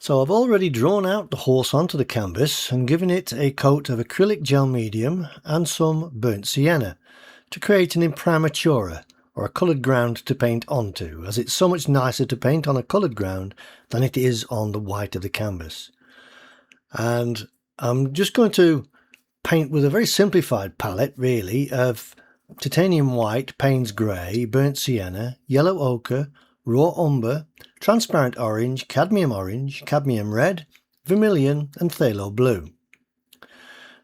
So I've already drawn out the horse onto the canvas and given it a coat of acrylic gel medium and some burnt sienna to create an imprimatura, or a coloured ground to paint onto, as it's so much nicer to paint on a coloured ground than it is on the white of the canvas. And I'm just going to paint with a very simplified palette really of titanium white, Payne's grey, burnt sienna, yellow ochre, raw umber, transparent orange, cadmium red, vermilion and phthalo blue.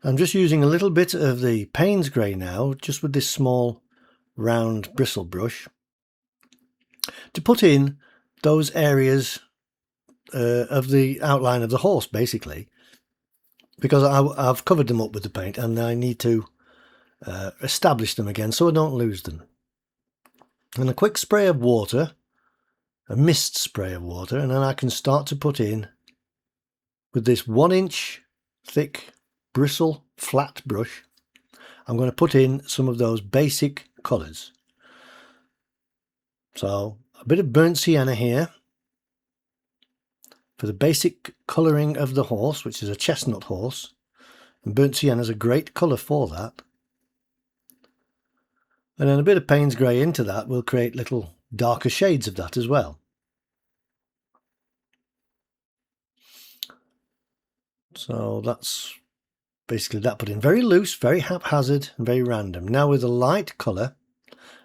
I'm just using a little bit of the Payne's grey now, just with this small round bristle brush, to put in those areas of the outline of the horse basically, because I've covered them up with the paint and I need to establish them again so I don't lose them. And a quick spray of water, a mist spray of water, and then I can start to put in with this 1 inch thick bristle flat brush. I'm going to put in some of those basic colours. So a bit of burnt sienna here for the basic colouring of the horse, which is a chestnut horse, and burnt sienna is a great colour for that. And then a bit of Payne's grey into that will create little darker shades of that as well. So that's basically that put in. Very loose, very haphazard and very random. Now with a light colour,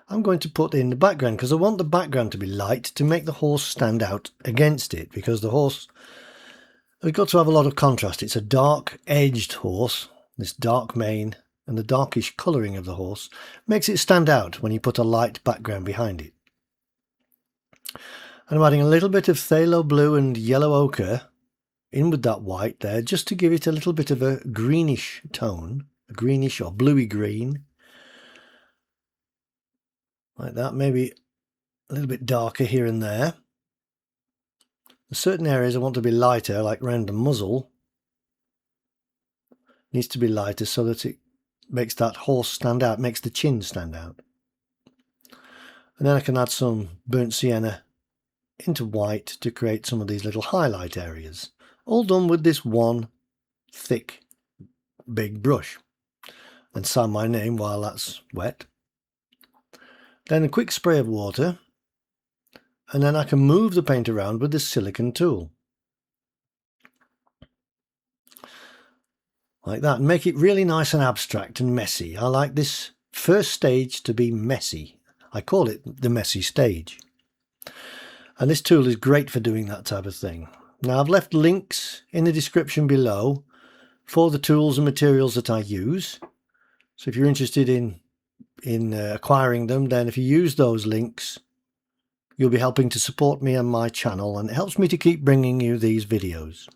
I'm going to put in the background, because I want the background to be light to make the horse stand out against it, because the horse has got to have a lot of contrast. It's a dark edged horse, this dark mane and the darkish colouring of the horse makes it stand out when you put a light background behind it. And I'm adding a little bit of phthalo blue and yellow ochre in with that white there, just to give it a little bit of a greenish tone, a greenish or bluey green. Like that, maybe a little bit darker here and there. There's certain areas I want to be lighter, like around the muzzle. Needs to be lighter so that it makes that horse stand out, makes the chin stand out. And then I can add some burnt sienna into white to create some of these little highlight areas. All done with this one thick, big brush. And sign my name while that's wet. Then a quick spray of water, and then I can move the paint around with this silicone tool. Like that, and make it really nice and abstract and messy. I like this first stage to be messy. I call it the messy stage. And this tool is great for doing that type of thing. Now I've left links in the description below for the tools and materials that I use. So if you're interested in acquiring them, then if you use those links, you'll be helping to support me and my channel, and it helps me to keep bringing you these videos.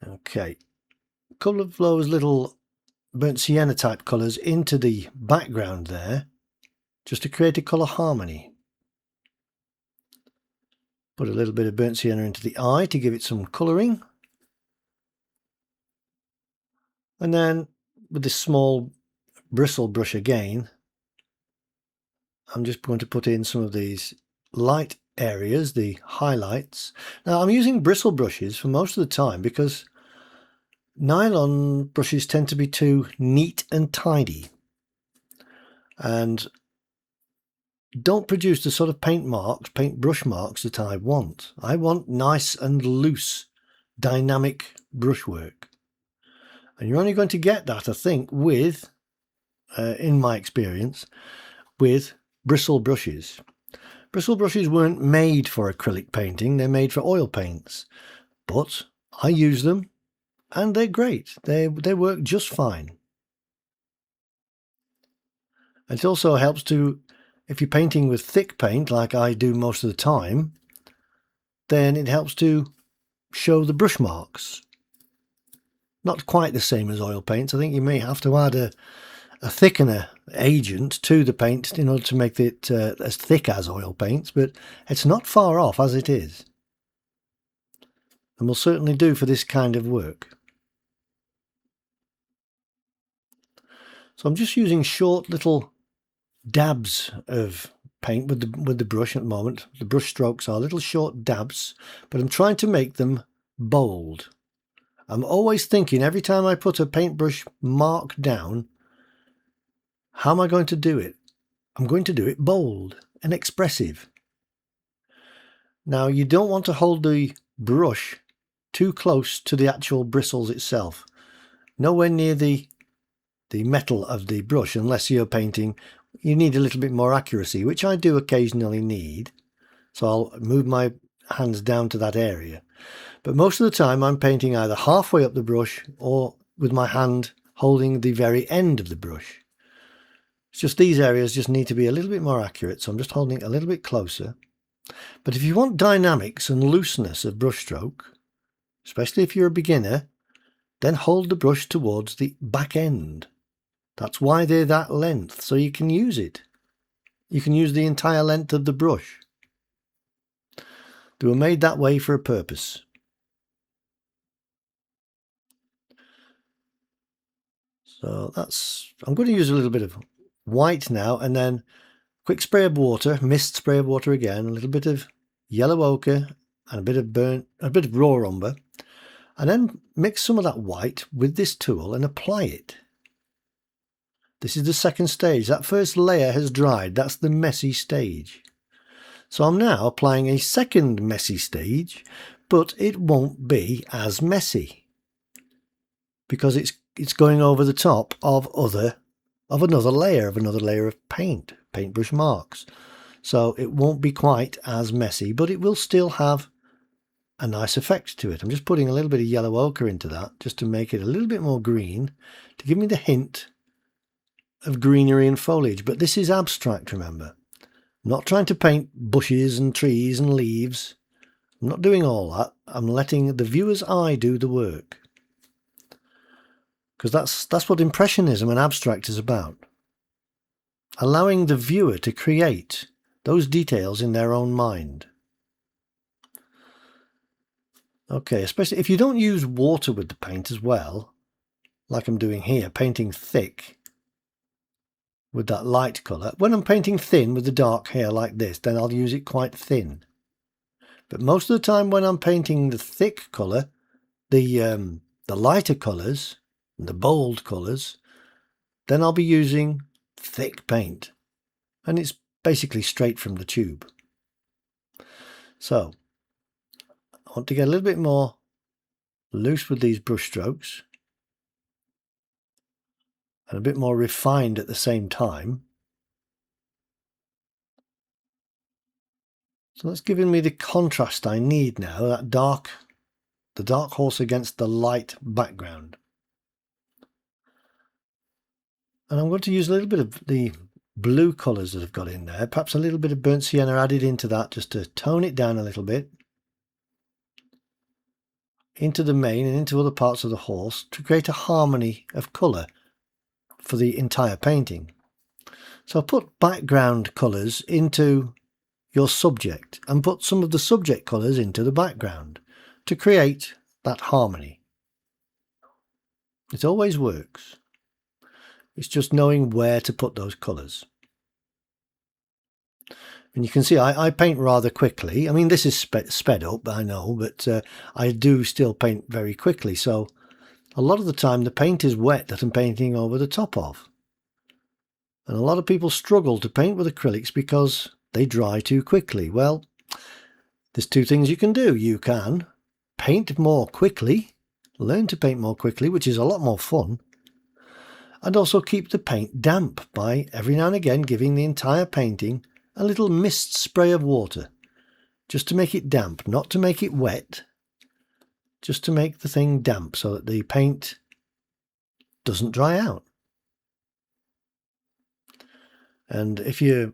Okay, a couple of those little burnt sienna type colours into the background there, just to create a colour harmony. Put a little bit of burnt sienna into the eye to give it some colouring. And then with this small bristle brush again, I'm just going to put in some of these light areas, the highlights. Now I'm using bristle brushes for most of the time because nylon brushes tend to be too neat and tidy and don't produce the sort of paint brush marks that I want. I want nice and loose, dynamic brushwork. And you're only going to get that, I think, with, in my experience, with bristle brushes. Bristle brushes weren't made for acrylic painting, they're made for oil paints. But I use them and they're great. They work just fine. It also helps to, if you're painting with thick paint like I do most of the time, then it helps to show the brush marks. Not quite the same as oil paints. I think you may have to add a thickener agent to the paint in order to make it as thick as oil paints, but it's not far off as it is. And will certainly do for this kind of work. So I'm just using short little dabs of paint with the brush at the moment. The brush strokes are little short dabs, but I'm trying to make them bold. I'm always thinking every time I put a paintbrush mark down, how am I going to do it? I'm going to do it bold and expressive. Now, you don't want to hold the brush too close to the actual bristles itself. Nowhere near the metal of the brush, unless you're painting. You need a little bit more accuracy, which I do occasionally need. So I'll move my hands down to that area. But most of the time I'm painting either halfway up the brush or with my hand holding the very end of the brush. It's just these areas just need to be a little bit more accurate, so I'm just holding it a little bit closer. But if you want dynamics and looseness of brushstroke, especially if you're a beginner, then hold the brush towards the back end. That's why they're that length, so you can use it. You can use the entire length of the brush. They were made that way for a purpose. So I'm going to use a little bit of white now, and then quick spray of water, mist spray of water again, a little bit of yellow ochre and a bit of raw umber, and then mix some of that white with this tool and apply it. This is the second stage. That first layer has dried. That's the messy stage. So I'm now applying a second messy stage, but it won't be as messy because it's going over the top of another layer of paintbrush marks. So it won't be quite as messy, but it will still have a nice effect to it. I'm just putting a little bit of yellow ochre into that just to make it a little bit more green, to give me the hint of greenery and foliage. But this is abstract, remember. I'm not trying to paint bushes and trees and leaves. I'm not doing all that. I'm letting the viewer's eye do the work. Because that's what Impressionism and abstract is about. Allowing the viewer to create those details in their own mind. Okay, especially if you don't use water with the paint as well, like I'm doing here, painting thick with that light colour. When I'm painting thin with the dark hair like this, then I'll use it quite thin. But most of the time when I'm painting the thick colour, the lighter colours, the bold colours, then I'll be using thick paint. And it's basically straight from the tube. So I want to get a little bit more loose with these brush strokes and a bit more refined at the same time. So that's giving me the contrast I need now, the dark horse against the light background. And I'm going to use a little bit of the blue colours that I've got in there, perhaps a little bit of burnt sienna added into that just to tone it down a little bit, into the mane and into other parts of the horse to create a harmony of colour for the entire painting. So put background colours into your subject and put some of the subject colours into the background to create that harmony. It always works. It's just knowing where to put those colours. And you can see I paint rather quickly. I mean, this is sped up, I know, but I do still paint very quickly. So a lot of the time the paint is wet that I'm painting over the top of. And a lot of people struggle to paint with acrylics because they dry too quickly. Well, there's two things you can do. You can paint more quickly, learn to paint more quickly, which is a lot more fun, and also keep the paint damp by every now and again giving the entire painting a little mist spray of water, just to make it damp, not to make it wet, just to make the thing damp so that the paint doesn't dry out. And if you're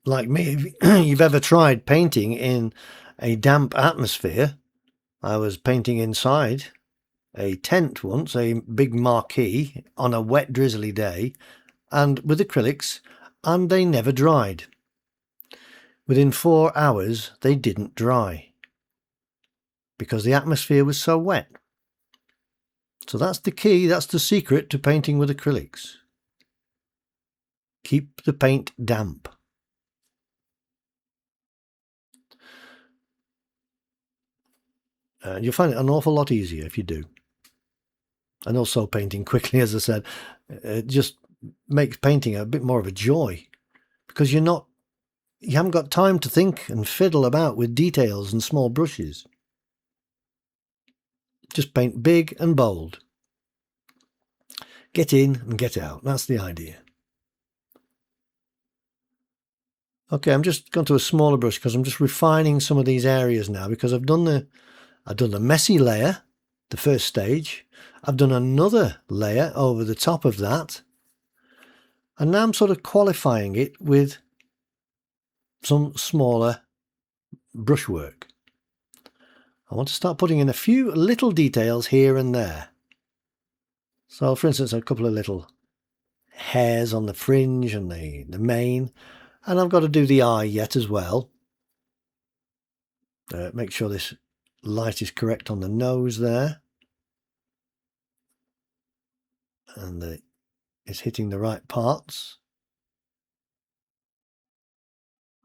like me, if you've ever tried painting in a damp atmosphere, I was painting inside a tent once, a big marquee, on a wet drizzly day, and with acrylics, and they never dried. Within 4 hours, they didn't dry because the atmosphere was so wet. So that's the key, that's the secret to painting with acrylics. Keep the paint damp. You'll find it an awful lot easier if you do. And also painting quickly, as I said, it just makes painting a bit more of a joy, because you haven't got time to think and fiddle about with details and small brushes. Just paint big and bold. Get in and get out. That's the idea. Okay, I'm just going to a smaller brush because I'm just refining some of these areas now, because I've done the messy layer, the first stage. I've done another layer over the top of that. And now I'm sort of qualifying it with some smaller brushwork. I want to start putting in a few little details here and there. So, for instance, a couple of little hairs on the fringe and the mane. And I've got to do the eye yet as well. Make sure this light is correct on the nose there. And it's hitting the right parts.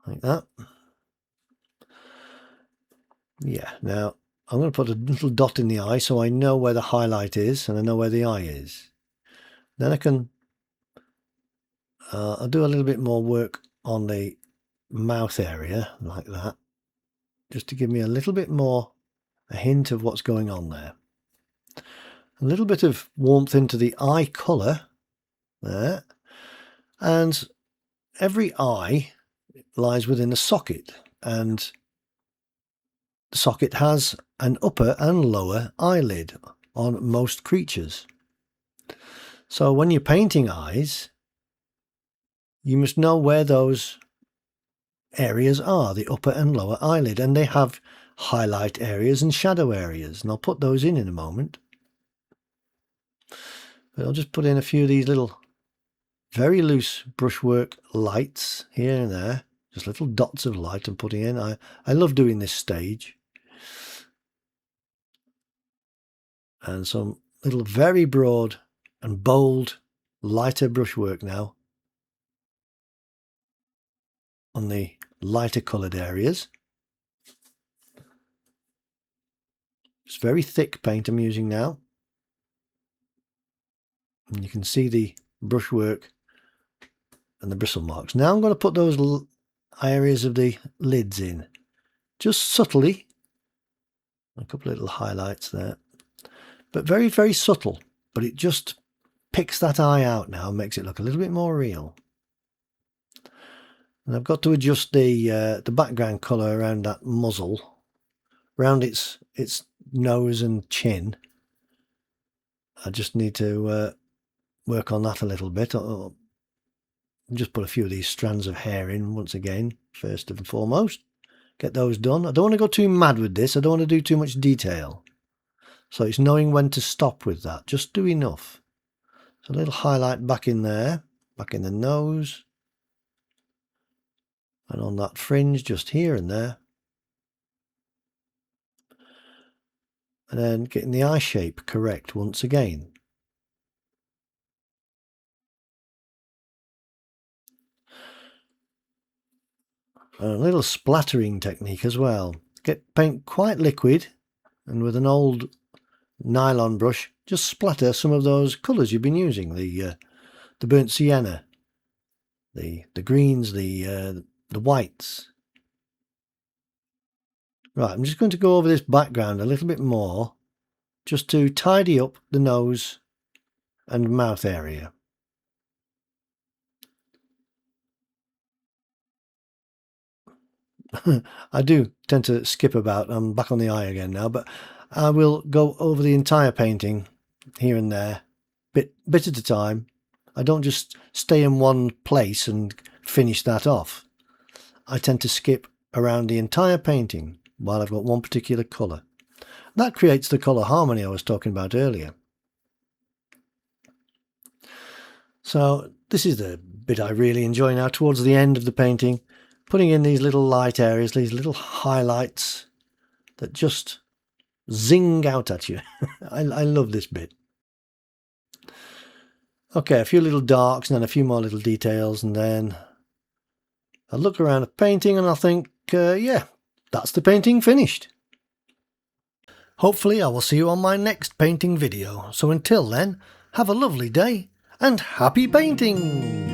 Like that. Yeah, now I'm going to put a little dot in the eye so I know where the highlight is and I know where the eye is. Then I can I'll do a little bit more work on the mouth area, like that, just to give me a little bit more, a hint of what's going on there. A little bit of warmth into the eye colour there. And every eye lies within a socket, and the socket has an upper and lower eyelid on most creatures. So when you're painting eyes, you must know where those areas are, the upper and lower eyelid, and they have highlight areas and shadow areas, and I'll put those in a moment. But I'll just put in a few of these little very loose brushwork lights here and there, just little dots of light I'm putting in. I love doing this stage. And some little very broad and bold lighter brushwork now on the lighter coloured areas. It's very thick paint I'm using now. And you can see the brushwork and the bristle marks. Now I'm going to put those areas of the lids in, just subtly. A couple of little highlights there, but very, very subtle. But it just picks that eye out now and makes it look a little bit more real. And I've got to adjust the background colour around that muzzle, around its nose and chin. I just need to work on that a little bit. I'll just put a few of these strands of hair in once again, first and foremost. Get those done. I don't want to go too mad with this. I don't want to do too much detail. So it's knowing when to stop with that. Just do enough. So a little highlight back in there, back in the nose. And on that fringe, just here and there. And then getting the eye shape correct once again. And a little splattering technique as well. Get paint quite liquid, and with an old nylon brush, just splatter some of those colours you've been using. The burnt sienna, the greens, the whites. Right, I'm just going to go over this background a little bit more, just to tidy up the nose and mouth area. I do tend to skip about. I'm back on the eye again now, but I will go over the entire painting here and there, bit at a time. I don't just stay in one place and finish that off. I tend to skip around the entire painting while I've got one particular colour. That creates the colour harmony I was talking about earlier. So this is the bit I really enjoy now, towards the end of the painting, putting in these little light areas, these little highlights that just zing out at you. I love this bit. Okay, a few little darks and then a few more little details, and then I look around the painting and I think, yeah, that's the painting finished. Hopefully I will see you on my next painting video, so until then, have a lovely day and happy painting!